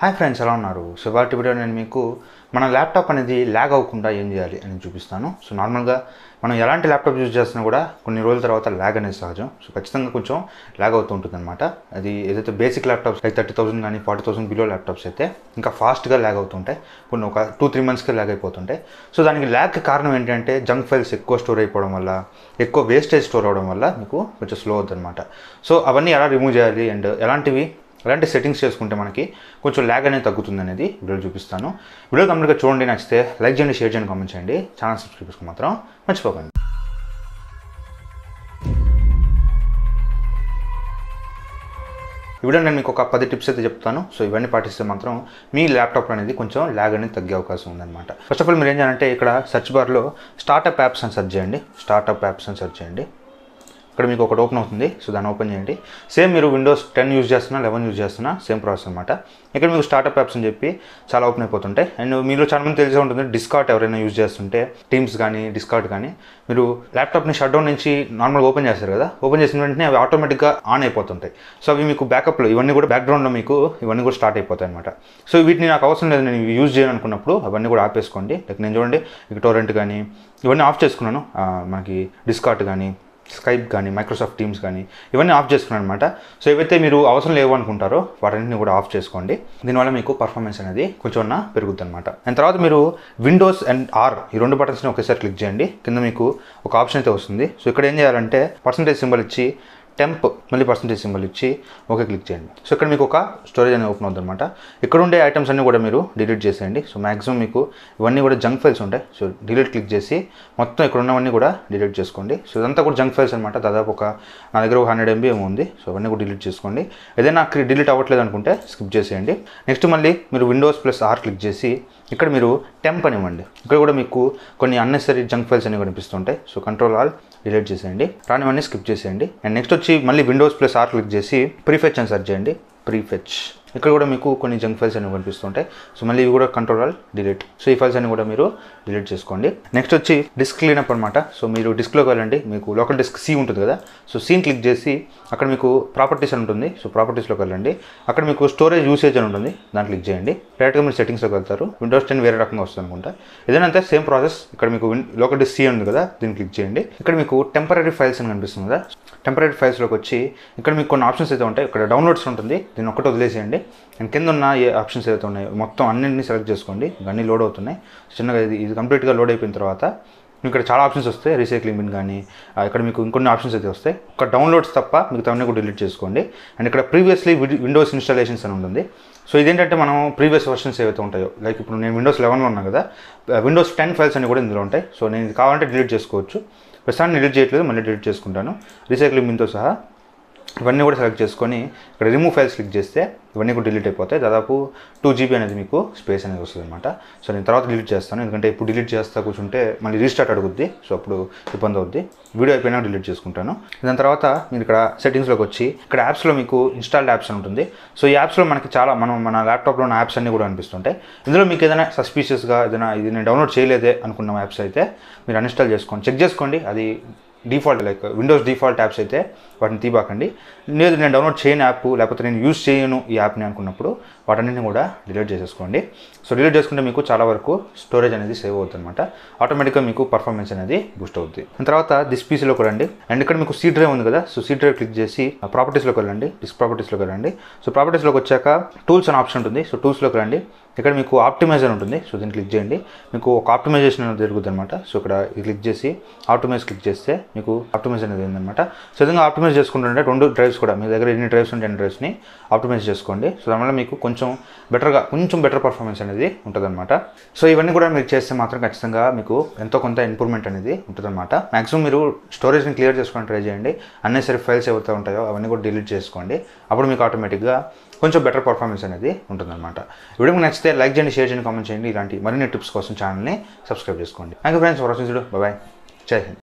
Hi friends, ఎలా ఉన్నారు? So వాటి వీడియో నేను మీకు మన ల్యాప్టాప్ అనేది ల్యాగ్ అవ్వకుండా ఏం చేయాలి అని చూపిస్తాను. సో నార్మల్గా మనం ఎలాంటి ల్యాప్టాప్ యూజ్ చేస్తున్నా కూడా కొన్ని రోజుల తర్వాత ల్యాగ్ అనేది సహజం. సో ఖచ్చితంగా కొంచెం ల్యాగ్ అవుతూ ఉంటుంది అనమాట. అది ఏదైతే బేసిక్ ల్యాప్టాప్స్ లైక్ 30,000 కానీ 40,000 బిలో ల్యాప్టాప్స్ అయితే ఇంకా ఫాస్ట్గా ల్యాగ్ అవుతుంటాయి. కొన్ని ఒక 2-3 మంత్స్కే ల్యాగ్ అయిపోతుంటాయి. సో దానికి ల్యాగ్ కారణం ఏంటంటే జంక్ ఫైల్స్ ఎక్కువ స్టోర్ అయిపోవడం వల్ల, ఎక్కువ వేస్టేజ్ స్టోర్ అవడం వల్ల మీకు కొంచెం స్లో అవుతుంది అనమాట. సో అవన్నీ ఎలా రిమూవ్ చేయాలి అండ్ ఎలాంటి సెట్టింగ్స్ చేసుకుంటే మనకి కొంచెం ల్యాగ్ అనేది తగ్గుతుంది అనేది వీడియో చూపిస్తాను. వీడియో కంప్లీట్గా చూడండి, నచ్చితే లైక్ చేయండి, షేర్ చేయండి, కామెంట్ చేయండి, ఛానల్ సబ్స్క్రైబ్ చేసుకోవడం మాత్రం మర్చిపోకండి. ఈ వీడియో నేను మీకు ఒక 10 టిప్స్ అయితే చెప్తాను. సో ఇవన్నీ పాటిస్తే మాత్రం మీ ల్యాప్టాప్ అనేది కొంచెం ల్యాగ్ అనేది తగ్గే అవకాశం ఉందన్నమాట. ఫస్ట్ ఆఫ్ ఆల్ మీరు ఏం చేయాలంటే ఇక్కడ సెర్చ్ బార్లో స్టార్టప్ యాప్స్ అని సెర్చ్ చేయండి. స్టార్టప్ యాప్స్ అని సెర్చ్ చేయండి. ఇక్కడ మీకు ఒకటి ఓపెన్ అవుతుంది. సో దాన్ని ఓపెన్ చేయండి. సేమ్ మీరు విండోస్ 10 యూజ్ చేస్తున్నా, 11 యూజ్ చేస్తున్నా సేమ్ ప్రాసెస్ అనమాట. ఇక్కడ మీకు స్టార్టప్ యాప్స్ అని చెప్పి చాలా ఓపెన్ అయిపోతుంటాయి. అండ్ మీలో చాలా మంది తెలిసే ఉంటుంది, డిస్కార్డ్ ఎవరైనా యూజ్ చేస్తుంటే టీమ్స్ కానీ డిస్కార్డ్ కానీ మీరు ల్యాప్టాప్ని షట్ డౌన్ నుంచి నార్మల్గా ఓపెన్ చేస్తారు కదా, ఓపెన్ చేసిన వెంటనే అవి ఆటోమేటిక్గా ఆన్ అయిపోతుంటాయి. సో అవి మీకు బ్యాకప్లో ఇవన్నీ కూడా బ్యాక్గ్రౌండ్లో మీకు ఇవన్నీ కూడా స్టార్ట్ అయిపోతాయి అనమాట. సో వీటిని నాకు అవసరం లేదు, నేను యూజ్ చేయను అనుకున్నప్పుడు అవన్నీ కూడా ఆపేసుకోండి. లైక్ నేను చూడండి ఇక టోరెంట్ కానీ ఇవన్నీ ఆఫ్ చేసుకున్నాను. మనకి డిస్కార్డ్ కానీ స్కైప్ కానీ మైక్రోసాఫ్ట్ టీమ్స్ కానీ ఇవన్నీ ఆఫ్ చేసుకున్నాను అనమాట. సో ఏవైతే మీరు అవసరం లేవు అనుకుంటారో వాటన్నిటిని కూడా ఆఫ్ చేసుకోండి. దీనివల్ల మీకు పర్ఫార్మెన్స్ అనేది కొంచెం పెరుగుతుంది అనమాట. అండ్ తర్వాత మీరు విండోస్ అండ్ ఆర్ ఈ రెండు బటన్స్ని ఒకేసారి క్లిక్ చేయండి. కింద మీకు ఒక ఆప్షన్ అయితే వస్తుంది. సో ఇక్కడ ఏం చేయాలంటే పర్సంటేజ్ సింబల్ ఇచ్చి టెంప్ మళ్ళీ పర్సంటేజ్ సింబల్ ఇచ్చి ఓకే క్లిక్ చేయండి. సో ఇక్కడ మీకు ఒక స్టోరేజ్ అనేది ఓపెన్ అవుతుంది అనమాట. ఇక్కడ ఉండే ఐటమ్స్ అన్నీ కూడా మీరు డిలీట్ చేసేయండి. సో మ్యాక్సిమం మీకు ఇవన్నీ కూడా జంక్ ఫైల్స్ ఉంటాయి. సో డిలీట్ క్లిక్ చేసి మొత్తం ఇక్కడ ఉన్నవన్నీ కూడా డిలీట్ చేసుకోండి. సో ఇదంతా కూడా జంక్ ఫైల్స్ అనమాట. దాదాపు నా దగ్గర 100 MB ఏమో ఉంది. సో అవన్నీ కూడా డిలీట్ చేసుకోండి. ఏదైనా డిలీట్ అవ్వట్లేదు అనుకుంటే స్కిప్ చేసేయండి. నెక్స్ట్ మళ్ళీ మీరు విండోస్ ప్లస్ ఆర్ క్లిక్ చేసి ఇక్కడ మీరు టెంప్ అని ఇవ్వండి. ఇక్కడ కూడా మీకు కొన్ని అన్నెసరీ జంక్ ఫైల్స్ అనేవి కనిపిస్తుంటాయి. సో కంట్రోల్ ఆల్ డిలీట్ చేసేయండి, రానివన్నీ స్కిప్ చేసేయండి. అండ్ నెక్స్ట్ వచ్చి మళ్ళీ విండోస్ ప్లస్ ఆర్ క్లిక్ చేసి ప్రీఫెచ్ అని సెర్చ్ చేయండి. ప్రీఫెచ్ ఇక్కడ కూడా మీకు కొన్ని జంక్ ఫైల్స్ అనేవి కనిపిస్తుంటాయి. సో మళ్ళీ ఇవి కూడా కంట్రోల్ ఆల్ డిలీట్. సో ఈ ఫైల్స్ అన్ని కూడా మీరు డిలీట్ చేసుకోండి. నెక్స్ట్ వచ్చి డిస్క్ క్లీనప్ అనమాట. సో మీరు డిస్క్లోకి వెళ్ళండి. మీకు లోకల్ డిస్క్ సి ఉంటుంది కదా, సో సీన్ క్లిక్ చేసి అక్కడ మీకు ప్రాపర్టీస్ అని ఉంటుంది. సో ప్రాపర్టీస్లోకి వెళ్ళండి. అక్కడ మీకు స్టోరేజ్ యూసేజ్ అని ఉంటుంది, దాన్ని క్లిక్ చేయండి. డైరెక్ట్గా మీరు సెట్టింగ్స్లోకి వెళ్తారు. విండోస్ 10 వేరే రకంగా వస్తుంది అనుకుంటా. ఏదైనా సేమ్ ప్రాసెస్. ఇక్కడ మీకు లోకల్ డిస్క్ సి ఉంది కదా, దీన్ని క్లిక్ చేయండి. ఇక్కడ మీకు టెంపరీ ఫైల్స్ అని కనిపిస్తుంది కదా, టెంపరీ ఫైల్స్లోకి వచ్చి ఇక్కడ మీకు కొన్ని ఆప్షన్స్ అయితే ఉంటాయి. ఇక్కడ డౌన్లోడ్స్ ఉంటుంది, దీన్ని ఒక్కటి వదిలేసేయండి. అండ్ కింద ఉన్న ఏ ఆప్షన్స్ ఏదైతే ఉన్నాయో మొత్తం అన్నింటినీ సెలెక్ట్ చేసుకోండి. అన్నీ లోడ్ అవుతున్నాయి. చిన్నగా ఇది కంప్లీట్గా లోడ్ అయిపోయిన తర్వాత మీకు ఇక్కడ చాలా ఆప్షన్స్ వస్తాయి. రీసైక్లింగ్ బిన్ కానీ ఇక్కడ మీకు ఇంకొన్ని ఆప్షన్స్ అయితే వస్తాయి. ఒక డౌన్లోడ్స్ తప్ప మిగతా అన్నీ కూడా డిలీట్ చేసుకోండి. అండ్ ఇక్కడ ప్రీవియస్లీ విండోస్ ఇన్స్టాలేషన్స్ అని ఉంటుంది. సో ఇదేంటంటే మనం ప్రీవియస్ వర్షన్స్ ఏవైతే ఉంటాయో, లైక్ ఇప్పుడు నేను విండోస్ 11లో ఉన్నా కదా, విండోస్ 10 ఫైల్స్ అన్ని కూడా ఇందులో ఉంటాయి. సో నేను ఇది కావాలంటే డిలీట్ చేసుకోవచ్చు. ప్రస్తుతాన్ని డిలీట్ చేయట్లేదు, మళ్ళీ డిలీట్ చేసుకుంటాను. రీసైక్లింగ్ బిన్తో సహా ఇవన్నీ కూడా సెలెక్ట్ చేసుకొని ఇక్కడ రిమూవ్ ఫైల్స్ క్లిక్ చేస్తే ఇవన్నీ కూడా డిలీట్ అయిపోతాయి. దాదాపు 2 GB అనేది మీకు స్పేస్ అనేది వస్తుంది అనమాట. సో నేను తర్వాత డిలీట్ చేస్తాను, ఎందుకంటే ఇప్పుడు డిలీట్ చేస్తా కూర్చుంటే మళ్ళీ రీస్టార్ట్ అడుగుద్ది. సో అప్పుడు ఇబ్బంది అవుద్ది. వీడియో అయిపోయినా డిలీట్ చేసుకుంటాను. దాని తర్వాత మీరు ఇక్కడ సెట్టింగ్స్లోకి వచ్చి ఇక్కడ యాప్స్లో మీకు ఇన్స్టాల్డ్ యాప్స్ అని ఉంటుంది. సో ఈ యాప్స్లో మనకి చాలా మన ల్యాప్టాప్లో ఉన్న యాప్స్ అన్నీ కూడా అనిపిస్తుంటాయి. ఇందులో మీకు ఏదైనా సస్పీషియస్గా ఇది నేను డౌన్లోడ్ చేయలేదే అనుకున్న యాప్స్ అయితే మీరు అన్ఇన్స్టాల్ చేసుకోండి. చెక్ చేసుకోండి. అది default like Windows default apps అయితే వాటిని తీబాకండి. లేదు నేను డౌన్లోడ్ చేయని యాప్ లేకపోతే నేను యూజ్ చేయను ఈ యాప్ని అనుకున్నప్పుడు వాటన్నింటిని కూడా డిలీట్ చేసేసుకోండి. సో డిలీట్ చేసుకుంటే మీకు చాలా వరకు స్టోరేజ్ అనేది సేవ్ అవుతుంది అనమాట. ఆటోమేటిక్గా మీకు పర్ఫార్మెన్స్ అనేది బూస్ట్ అవుతుంది. తర్వాత దిస్ పీసీలోకి రండి. అండ్ ఇక్కడ మీకు సీ డ్రైవ్ ఉంది కదా, సో సీ డ్రైవ్ క్లిక్ చేసి ప్రాపర్టీస్లోకి వెళ్ళండి. డిస్క్ ప్రాపర్టీస్లోకి వెళ్ళండి. సో ప్రాపర్టీస్లోకి వచ్చాక టూల్స్ అనే ఆప్షన్ ఉంటుంది. సో టూల్స్లోకి రండి. ఇక్కడ మీకు ఆప్టిమైజర్ ఉంటుంది. సో దీన్ని క్లిక్ చేయండి. మీకు ఒక ఆప్టిమైజేషన్ అనేది జరుగుతుంది అనమాట. సో ఇక్కడ క్లిక్ చేసి ఆప్టిమైజ్ క్లిక్ చేస్తే మీకు ఆప్టిమైజ్ అనేది ఉందన్నమాట. సో విధంగా ఆప్టిమైజ్ చేసుకుంటుంటే 2 డ్రైవ్స్ కూడా మీ దగ్గర ఎన్ని డ్రైవ్స్ ఉంటే 2 డ్రైవ్స్ని ఆప్టిమైజ్ చేసుకోండి. సో దానివల్ల మీకు కొంచెం బెటర్ పర్ఫార్మెన్స్ అనేది ఉంటుందన్నమాట. సో ఇవన్నీ కూడా మీరు చేస్తే మాత్రం ఖచ్చితంగా మీకు ఎంతో కొంత ఇంప్రూవ్మెంట్ అనేది ఉంటుందన్నమాట. మాక్సిమం మీరు స్టోరేజ్ని క్లియర్ చేసుకొని ట్రై చేయండి. అన్నెసరీ ఫైల్స్ ఏవైతే ఉంటాయో అవన్నీ కూడా డిలీట్ చేసుకోండి. అప్పుడు మీకు ఆటోమేటిక్గా కొంచెం బెటర్ పర్ఫార్మెన్స్ అనేది ఉంటుందన్నమాట. వీడియో మీకు నచ్చితే లైక్ చేయండి, షేర్ చేయండి, కామెంట్ చేయండి. ఇలాంటి మరిన్ని టిప్స్ కోసం ఛానల్ని సబ్స్క్రైబ్ చేసుకోండి. Thank you friends for watching. Bye. జై హింద్.